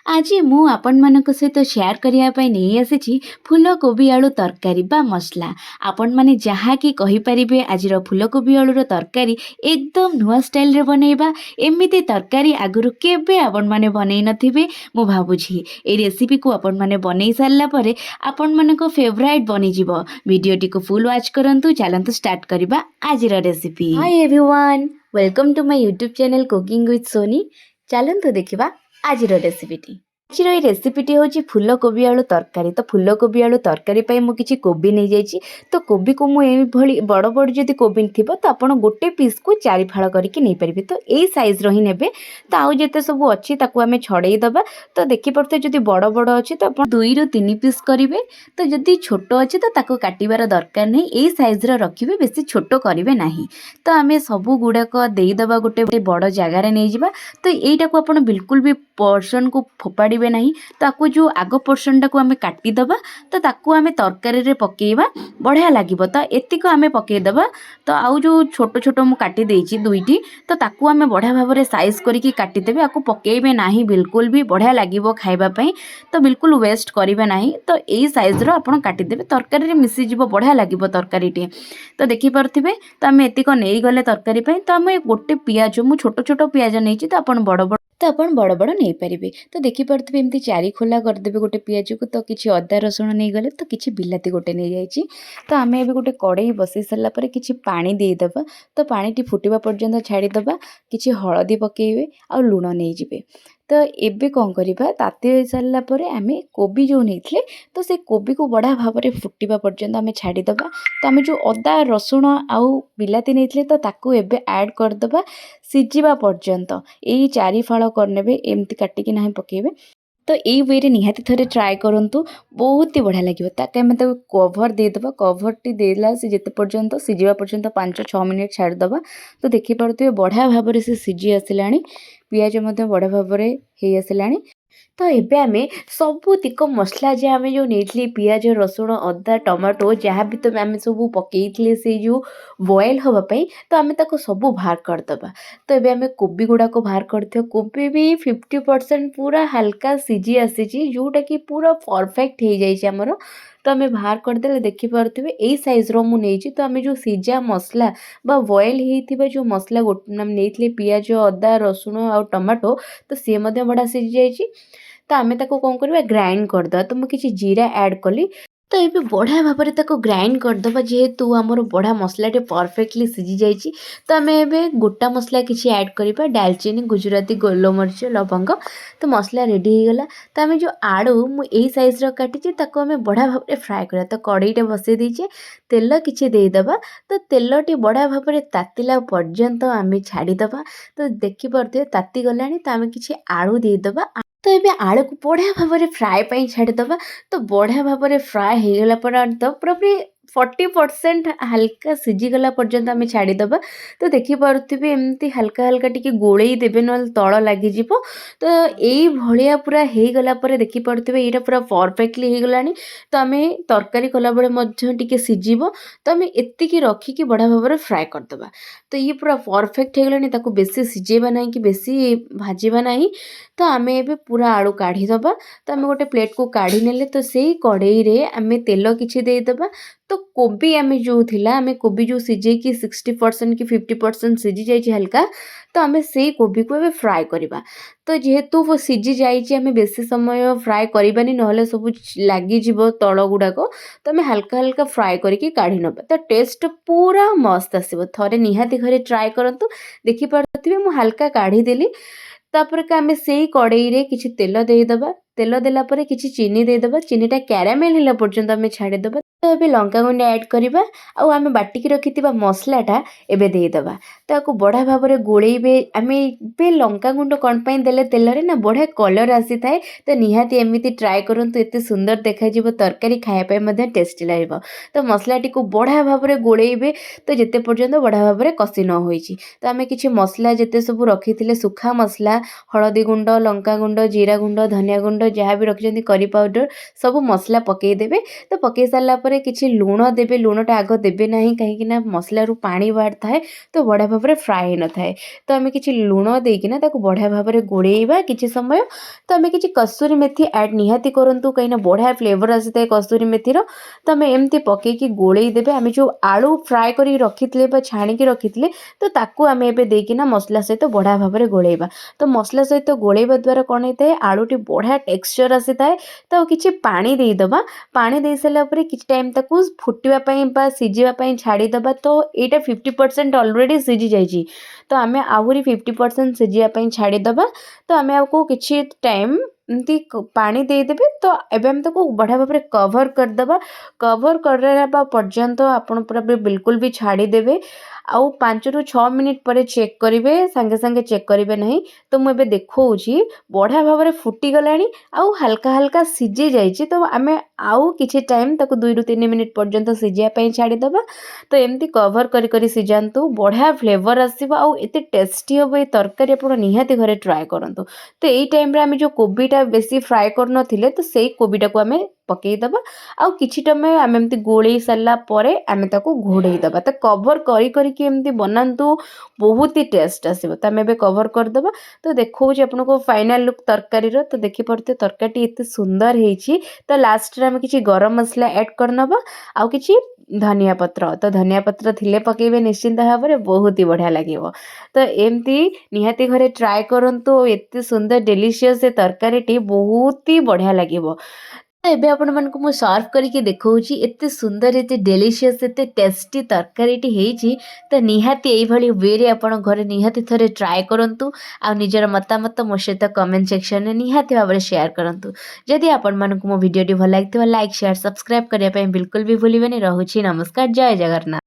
आज मु आपण मानक सहित शेयर करिया पई नहीं आसी फूलकोबी आलू तरकारी बा मसला। आपण माने जहाँ कि कहि परिबे आजिर फूलकोबी आलूर तरकारी एकदम नुआ स्टाइल रे बनैबा। एमिति तरकारी आगुरु केबे आपण माने बनै नथिबे। मु भाबुछि ए रेसिपी को आपण माने बनै सारला परे आपण मानको फेवरेट बनि जिवो। वीडियोटी को फुल वॉच करंतु। चलंतु स्टार्ट करबा आजिर recipe. Hi everyone, welcome to my YouTube channel cooking with Soni. चलंतु देखिबा आजिर रेसिपीटी। आजिर ये रेसिपीटी हूँ फूलकोबी आलू तरकारी। तो फूलकोबी आलू तरकारी पाई मु किछि कोबी नहीं जाइछि। तो कोबी को मु एभली बड़ बड़ जदि कोबी थिबो तो आपण गोटे पीस को चारि फाळ करके नहीं परिबे। तो एई साइज रो ही नेबे। तो आउ जेते सब अछि ताकू आमे छड़ेई दबा। तो देखि परते जदि बड़ बड़ अछि तो आपण 2 ରୁ 3 पीस करिवे। तो जदि छोटो अछि तो ताकू काटिबार दरकार नहीं। एई साइज रो रखिबे, बेसी छोटो करिवे नाही। तो आमे सबु गुडाक देई दबा गोटे बड़ जगह रे नै जिबा। तो एइटा को आपण बिल्कुल भी पोर्शन को फोपाड़ी नहीं। ताकू जो आग पोर्शन को आमे काटी दबा। तो ताकू आमे तरकारी रे पकेइबा, बढ़िया लागिबो। तो एतिको आमे पकेइ दबा। तो आउ जो छोटो छोटो मु काटी देइछि दुईटी, तो ताकू आमे बढ़िया भाबरे साइज करिकि काटी देबे। आकु पकेइबे नाही, बिल्कुल भी बढ़िया लागिबो खाइबा पई। तो बिल्कुल वेस्ट करिबे नाही। तो एई साइज रो आपण काटी देबे, तरकारी रे मिसि जिवो, बढ़िया लागिबो तरकारीटी। तो देखि परथिबे। तो आमे एतिको नेइ गले तरकारी पई। तो आमे गोटे पियाज, मु छोटो छोटो पियाज नेइछि। तो आपण बड़ बड़, तो आपण बड़ बड़ नहीं पारिबे। तो देखि परथिबे एमती चारि खोला कर देबे गोटे पियाज को। तो किछि अदा रसुण नहीं गले, तो किछि बिलाती गोटे नहीं जाइछि। तो आमे एबे गोटे कड़ाई बसई सरला परे किछि पानी देई दबा। तो पानी टी फुटिबा पर्यंत छाड़ी दबा। किछि हळदी पकेइबे आ लूण नहीं जिबे। तो एबे कोन करिबा, ताते सरला परे आमे कोबी जो नेइथले, तो से कोबी को बड़ा भाबरे फुटिबा पर्यंत आमे छाड़ी दबा। तो आमे जो अदा रसुण आउ बिलाती नेइथले, तो ताकू एबे ऐड कर दबा सिजिबा पर्यंत। एई चारि फाळ करनेबे, एमती काटिकी नाही पकेइबे। तो यही वे रे निहाती थरे ट्राए करंतु, बहुत ही बढ़िया लगे। ताकि आम कभर देदेबा। कभर टी देला से जिते पर्यंत सिझा पर्यंत 5-6 मिनिट छाड़ीदबा। तो देखिपे बढ़िया भाव से सिझी आसला। पियाज बढ़िया भाव हो आसला। तो एबे आमे सबुतिक मसला जे आमे जो नेइथले पियाज रसुण अदा टमाटो जहाँ भी तो आमे सब पकेइथले से जो बॉयल हवा पई। तो आमे ताको सबु बाहर कर दबा। तो एबे आमे कोबी गुडा को बाहर करथियो। कोबी भी 50% पूरा हल्का सिझी आसीची, जोटा कि पूरा परफेक्ट हो जाइए हमर। तो आमे बाहर करदेले देखि पारथिबे एई साइज रो मु नेइची। तो आमे जो सिझा मसला बा बॉयल हेइथिबा जो मसला गोटे नेइथले पियाज अदा रसुण आ टमाटो, तो सी मध्य बड़ा सिझी जाइची। तो आमे ताको कोन करबा, ग्राइंड करदबा। तो मु किछि जीरा ऐड कली। तो ये बढ़िया भाव में ताको ग्राइंड करदबा। जेहेतु आमर बढ़िया मसलाटे परफेक्टली सिझी जाइए। तो आम ए गोटा मसला किसी ऐड करबा, दालचीनी गुजराती गोलमरिच लवंग। तो मसला रेडी हो गला। तो आम जो आलू मुझे साइज काटी ताको आम बढ़िया भाव में फ्राए करा। तो कड़ईटे बसई दीचे, तेल किसी देदबा। तो तेलटी बढ़िया भाव में तातिला पर्यंत आम छाड़ीदबा। तो देखिपे ताती गला। तो आम किसी आलू देदबा। तो ये आलू को बढ़िया भाव में फ्राए पाई छाड़ीदबा। तो बढ़िया भाव में फ्राए हो गला पर तो पूरा 40% हल्का सिझीगला पर्यंत आम छाड़ीदबा। तो देखिपे एमती हल्का हल्का टी गोलई देवे, ना तल लगिज। तो यही भाया पूरा हो गला देखिपे यहाँ पूरा परफेक्टली हो गला। तो आम तरकारी कला बेले सिझब। तो आम एतिकी रखिकी बढ़िया भाव में फ्राए करदबा। तो ये पूरा परफेक्ट हो गला। ताको बेसी सिझेबा ना कि बेसी भाजबा ना। तो आम ए पूरा आलू काढ़ीदबा। तो आम गोटे प्लेट को काढ़ी नेले। तो से कड़ई रे आम तेल किछि देदबा। तो कोबी आम जो थिला, आम कोबी जो सिझे कि 60% कि 50% सिझी जाइए हल्का। तो आम से कोबी को फ्राए करवा। तो जेहेतु वो सिझी जाइए, आम बेसी समय फ्राए करबानी, ना सब लगिज तल गुड़ाक। तो आम हल्का हल्का फ्राए करके काढ़ी नबा। तो टेस्ट पूरा मस्त आसो। थरे निहाती घरे ट्राए करंतु। देखि पारथिबे मु हल्का काढ़ी देली। तापर का आम से कड़ई रे किछि तेल देदबा। तेल देला परे किछि चीनी देदबा। चीनीटा कैरामेल होला पर्यंत आम छाड़ीदबा। तो ये लंका गुंड ऐड करवा। आम बाटिकी रखिथिबा मसलाटा एबे देदबा। ताको बढ़िया भाव में गोलेइबे। आम ए लंका गुंड कौन पाई देले तेल रे ना, बढ़िया कलर आसी थाए। तो निहाती एमिति ट्राए करंतु। एते सुंदर देखा जिवो, तरकारी खाया पे मध्य टेस्टी लागिबो। तो मसलाटी को बढ़िया भाव में गोलेइबे। तो जेते पर्यंत बढ़िया भाव में कषि न होइछि। तो आम किछि मसला जेते सब रखिथिले, सुखा मसला, हळदी गुंड, लंका गुंड, जीरा गुंड, धनिया गुंड, गुंड जहाँ भी रखिछन्ती करी पाउडर सब मसला पकेईदेवे। तो पकई सारा पर किसी लुण देवे, लुणटा आग देवे ना कहीं मसलू पानी बाहर थाए तो बढ़िया भाव में फ्राए न थाए। तो आम कि लुण देकिना बढ़िया भाव में गोड़ेवा किसी समय। तो आम कि कसूरी मेथी ऐड निहाती करूँ कहीं बढ़िया फ्लेवर आसी था कसूरी मेथीर। तो आम एमती पकईकी गोड़े देवे। आम जो आलू फ्राए कर रखी छाणिकी रखी तो ताकू आम एबे देकिना मसला सहित बढ़िया भाव में गोड़ेवा। तो मसला सहित गोड़ेवा द्वारा कौन होता है आलूटी बढ़िया टेक्सचर आसी थाए। तो किसी पानी देदबा, पानी दे सारा पर किसी टाइम ताकू फुटापी बा सीझापी छाड़ीदबा। तो यहाँ 50% अलरेडी सीझी जाइए। तो आम आहरी 50% सीझापी छाड़ीदबा। तो आम आपको किसी टाइम एमती पानी देदेवे। तो एबे हम ताको बढ़िया भाव में कवर करदबा। कवर करवा पर्यंत आपण पूरा बिल्कुल भी छाड़ीदेवे। आउ 5 ରୁ 6 मिनिट पर चेक करेंगे, सांगे सांगे चेक करेंगे नहीं। तो मुझे देखी बढ़िया भाव में फुटीगला आउ हल्का हल्का सीझी जाइए। तो आम आउ किसी टाइम ताको 2 ରୁ 3 मिनिट पर्यंत सीझापी छाड़ीदबा। तो एमती कवर करी सीझातु बढ़िया फ्लेवर आसो आउ एते टेस्टी हम ये तरकारी आप निहाती घरे ट्राए करूँ। तो यही टाइम आम जो कोबीटा बेसी फ्राए कर तो से कोबीटा को आम पकईदबा। आउ किछि समय आम एमती गोले सारा पर आम ताको घोड़ेदबा। तो कवर करी एमती बनातु बहुत ही टेस्ट आसो। तो आम एबे कवर करदबा। तो देखो आपको फाइनल लुक तरकारी। तो देखिपे तरकारी एत सुंदर होती। तो लास्ट रे आम किछि गरम मसला ऐड करनबा आउ किछि धनिया पत्र। तो धनिया पत्र थिले पकेबे निश्चिंत भाव में बहुत ही बढ़िया लगे। तो एमती निहाती घरे ट्राए करंतु एत सुंदर डेलीशियस तरकारी बहुत ही बढ़िया लगे। एबे आपण मानक मु सर्व करके देखौची एते सुंदर एते डेलीशियस एते टेस्टी तरकारीटी हेची। तो निहाती एई भली वे रे आपण घरे निहाती थरे ट्राए करंतु आ निजर मतामत मो सहित कमेंट सेक्शन में निहाती भाव में शेयर करंतु। जदि आपण मानक मो वीडियोटी भल लागिथिबा लाइक शेयर सब्सक्राइब करिया पय बिल्कुल भी भूलिबेनी। रहुची नमस्कार, जय जगन्नाथ।